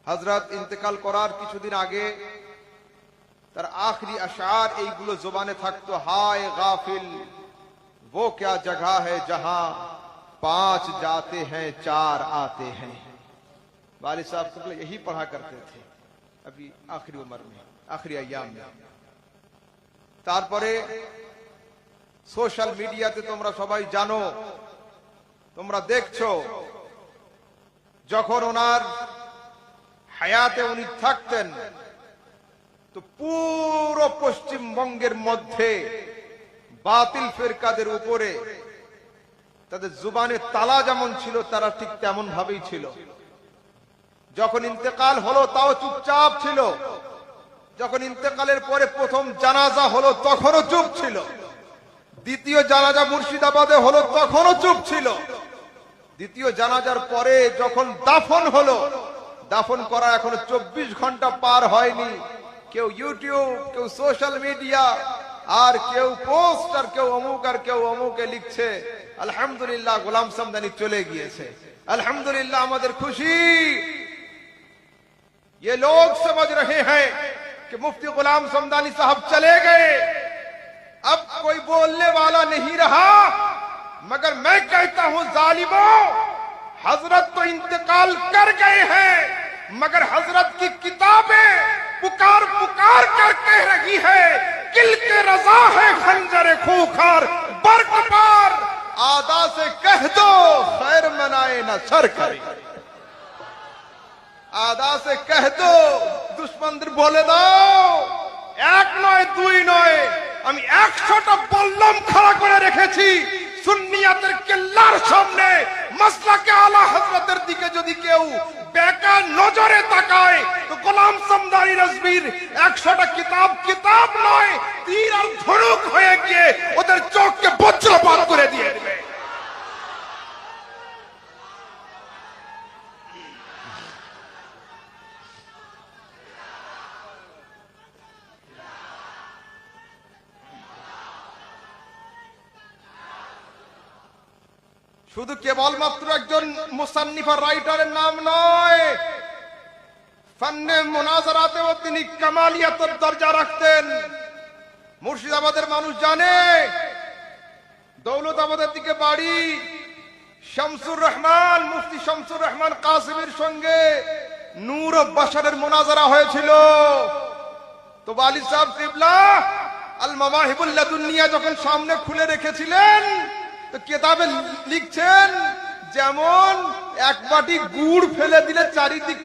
হযরত ইন্তেকাল করার কিছুদিন আগে তার আখরি আশআর এইগুলো জবানে থাকতো, হায় গাফিল वो क्या जगह है जहां 5 जाते हैं 4 आते हैं। वालिद साहब तो यही पढ़ा करते थे अभी आखिरी उम्र में, आखिरी अय्याम में। তারপরে সোশ্যাল মিডিয়াতে তোমরা সবাই জানো, তোমরা দেখছো, যখন ওনার হায়াতে উনি থাকতেন তো পুরো পশ্চিমবঙ্গের মধ্যে বাতিল ফিরকাদের উপরে তাদের জুবানে তালা যেমন ছিল তারা ঠিক তেমন ভাবেই ছিল। যখন ইন্তেকাল হলো তাও চুপচাপ ছিল, যখন ইন্তেকালের পরে প্রথম জানাজা হলো তখনও চুপ ছিল, দ্বিতীয় জানাজা মুর্শিদাবাদে হলো তখনও চুপ ছিল, দ্বিতীয় জানাজার পরে যখন দাফন হলো, দাফন করা এখনো 24 ঘন্টা পার হয়নি, কেউ ইউটিউব, কেউ সোশ্যাল মিডিয়া, আর কেউ পোস্ট, আর কেউ অমুক, আর কেউ অমুকে লিখছে আলহামদুলিল্লাহ গোলাম সমদানি চলে গিয়েছে, अल्हम्दुलिल्लाह আমাদের খুশি। ये लोग समझ रहे हैं कि मुफ्ती गुलाम समदानी साहब चले गए, अब कोई बोलने वाला नहीं रहा। मगर मैं कहता हूं जालिमों, हजरत तो इंतकाल कर गए हैं, मगर हजरत की किताबें पुकार पुकार कर कह रही है, किल के रजा है खंजर खूंखार बर्क पार, आदा से कह दो खैर मनाए न सर करे। आदा से कह दो, दुश्मनদের বলে দাও, এক নয় দুই নয়, আমি 100টা বল্লম খাড়া করে রেখেছি সুন্নিয়াতের কেল্লার সামনে। মাসলাকে আলা হযরতের দিকে যদি কেউ বেকা নজরে তাকায় তো গোলাম সমদানি রাজবীর 100টা কিতাব কিতাব নয়, তীর আর ধনুক হয়ে গিয়ে ওদের চোখকে বজ্রপাত করে দিয়ে দেবে। শুধু কেবলমাত্র একজন মুসান্নিফ আর রাইটারের নাম নয়, ফান্নে মুনাজারাতেও তিনি কামালিয়াতের দরজা রাখতেন। মুর্শিদাবাদের মানুষ জানে, দৌলতাবাদের দিকে বাড়ি। শামসুর রহমান, মুফতি শামসুর রহমান কাসিমের সঙ্গে নূর ও বাশারের মুনাজারা হয়েছিল। তো ওয়ালিদ সাহেব কিবলা আল মাওয়াহিবুল লাদুনিয়া যখন সামনে খুলে রেখেছিলেন তো কিতাবে লিখছেন, যেমন এক বাটি গুড় ফেলে দিলে চারিদিক